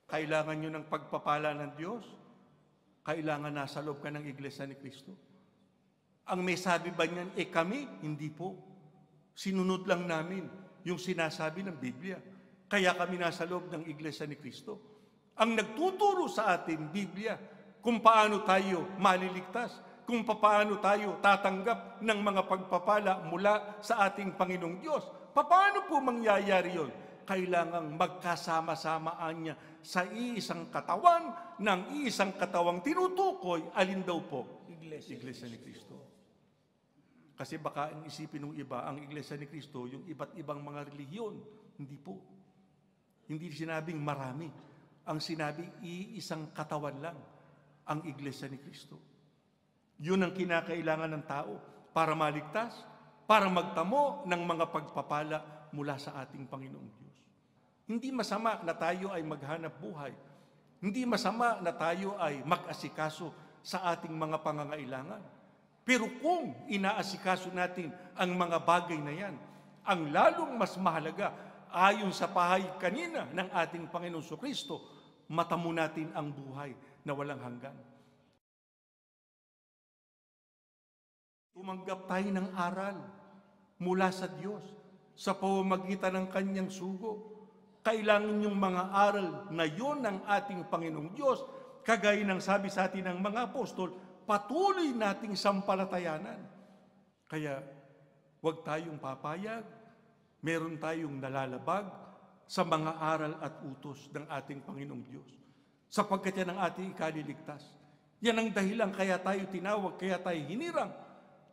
Kailangan nyo ng pagpapala ng Diyos? Kailangan nasa loob ka ng Iglesia ni Cristo? Ang may sabi ba niyan, kami? Hindi po. Sinunod lang namin yung sinasabi ng Biblia. Kaya kami nasa loob ng Iglesia ni Cristo. Ang nagtuturo sa atin, Biblia, kung paano tayo maliligtas, kung paano tayo tatanggap ng mga pagpapala mula sa ating Panginoong Diyos. Paano po mangyayari yun? Kailangang magkasama-samaan niya sa iisang katawan ng iisang katawang tinutukoy. Alin daw po? Iglesia ni Cristo. Kasi baka ang isipin ng iba, ang Iglesia ni Cristo, yung iba't ibang mga relihiyon. Hindi po. Hindi sinabing marami. Ang sinabi, iisang katawan lang ang Iglesia ni Cristo. Yun ang kinakailangan ng tao para maligtas, para magtamo ng mga pagpapala mula sa ating Panginoong Diyos. Hindi masama na tayo ay maghanap buhay. Hindi masama na tayo ay mag-asikaso sa ating mga pangangailangan. Pero kung inaasikaso natin ang mga bagay na yan, ang lalong mas mahalaga, ayon sa pahayag kanina ng ating Panginoong Kristo, matamo natin ang buhay na walang hanggan. Tumanggap tayo ng aral mula sa Diyos sa pamamagitan ng Kanyang sugo. Kailangan yung mga aral na yon ng ating Panginoong Diyos, kagaya ng sabi sa atin ng mga apostol, patuloy nating sampalatayanan. Kaya huwag tayong papayag, meron tayong nalalabag sa mga aral at utos ng ating Panginoong Diyos. Sapagkat yan ang ating ikaliligtas. Yan ang dahilan kaya tayo tinawag, kaya tayo hinirang,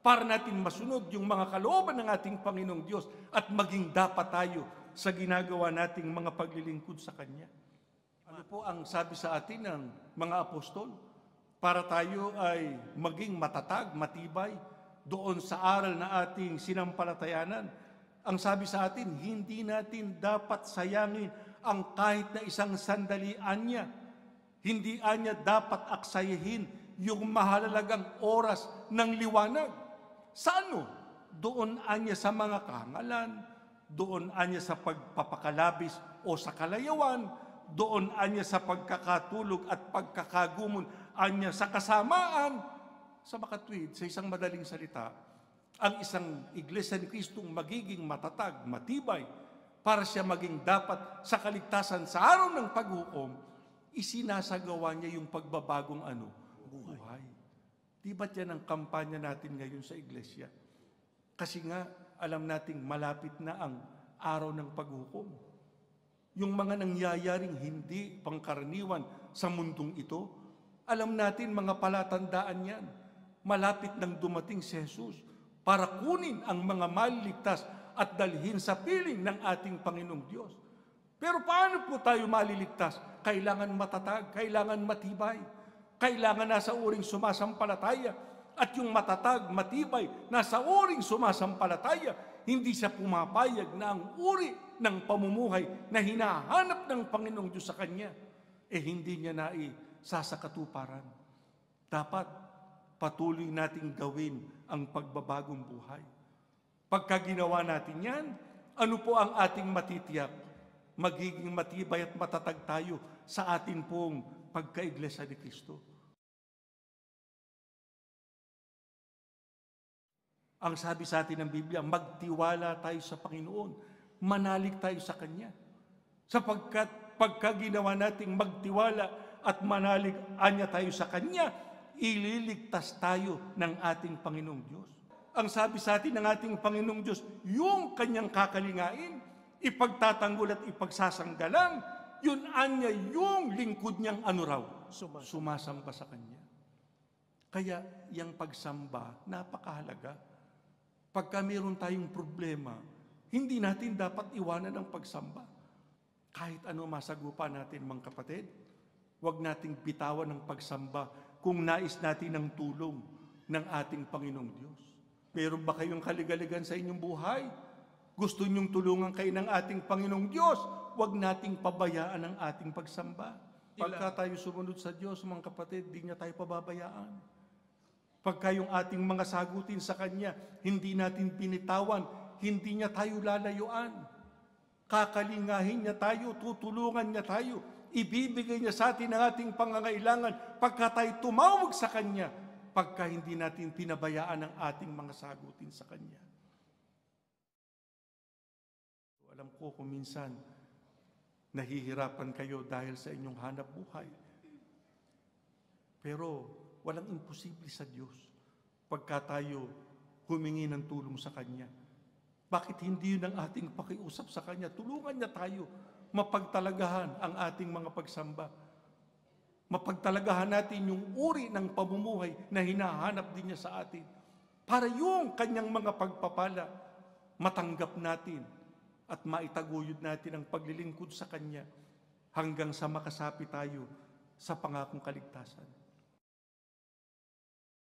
para natin masunod yung mga kalooban ng ating Panginoong Diyos at maging dapat tayo sa ginagawa nating mga paglilingkod sa Kanya. Ano po ang sabi sa atin ng mga apostol? Para tayo ay maging matatag, matibay doon sa aral na ating sinampalatayanan. Ang sabi sa atin, hindi natin dapat sayangin ang kahit na isang sandali anya. Hindi anya dapat aksayahin yung mahalagang oras ng liwanag. Sa ano? Doon anya sa mga kahangalan, doon anya sa pagpapakalabis o sa kalayawan, doon anya sa pagkakatulog at pagkakagumon, anya sa kasamaan. Sa makatwid, sa isang madaling salita, ang isang Iglesia ni Cristo magiging matatag, matibay, para siya maging dapat sa kaligtasan sa araw ng paghukom, isinasagawa niya yung pagbabagong buhay. Di ba't yan ang kampanya natin ngayon sa Iglesia? Kasi nga, alam nating malapit na ang araw ng paghukom. Yung mga nangyayaring hindi pangkaraniwan sa mundong ito, alam natin mga palatandaan yan. Malapit nang dumating si Jesus para kunin ang mga maliligtas at dalhin sa piling ng ating Panginoong Diyos. Pero paano po tayo maliligtas? Kailangan matatag, kailangan matibay, kailangan nasa uring sumasampalataya. At yung matatag, matibay, nasa uring sumasampalataya, hindi siya pumapayag na ang uri ng pamumuhay na hinahanap ng Panginoong Diyos sa Kanya, hindi niya naisasakatuparan. Dapat patuloy nating gawin ang pagbabagong buhay. Pagka ginawa natin yan, ano po ang ating matitiyak? Magiging matibay at matatag tayo sa atin pong pagka-Iglesia ni Cristo. Ang sabi sa atin ng Biblia, magtiwala tayo sa Panginoon, manalig tayo sa Kanya. Sapagkat pagka ginawa nating magtiwala at manalig anya tayo sa Kanya, ililigtas tayo ng ating Panginoong Diyos. Ang sabi sa atin ng ating Panginoong Diyos, yung Kanyang kakalingain, ipagtatanggol at ipagsasanggalang, yun anya yung lingkod niyang sumasamba sa Kanya. Kaya yung pagsamba, napakahalaga. Pagka mayroon tayong problema, hindi natin dapat iwanan ang pagsamba. Kahit ano masagupa natin, mga kapatid, huwag nating bitawan ng pagsamba kung nais natin ng tulong ng ating Panginoong Diyos. Meron ba kayong kaligaligan sa inyong buhay? Gusto niyong tulungan kayo ng ating Panginoong Diyos? Huwag nating pabayaan ang ating pagsamba. Pagka tayo sumunod sa Diyos, mga kapatid, di niya tayo pababayaan. Pagka yung ating mga sagutin sa Kanya, hindi natin binitawan, hindi niya tayo lalayuan. Kakalingahin niya tayo, tutulungan niya tayo, Ibibigay niya sa atin ang ating pangangailangan pagka tayo tumawag sa Kanya, pagka hindi natin pinabayaan ang ating mga sagutin sa Kanya. Alam ko kung minsan, nahihirapan kayo dahil sa inyong hanap buhay. Pero walang imposible sa Diyos pagka tayo humingi ng tulong sa Kanya. Bakit hindi yun ang ating pakiusap sa Kanya? Tulungan niya tayo mapagtalagahan ang ating mga pagsamba. Mapagtalagahan natin yung uri ng pamumuhay na hinahanap din niya sa atin. Para yung Kanyang mga pagpapala, matanggap natin at maitaguyod natin ang paglilingkod sa Kanya hanggang sa makasapi tayo sa pangakong kaligtasan.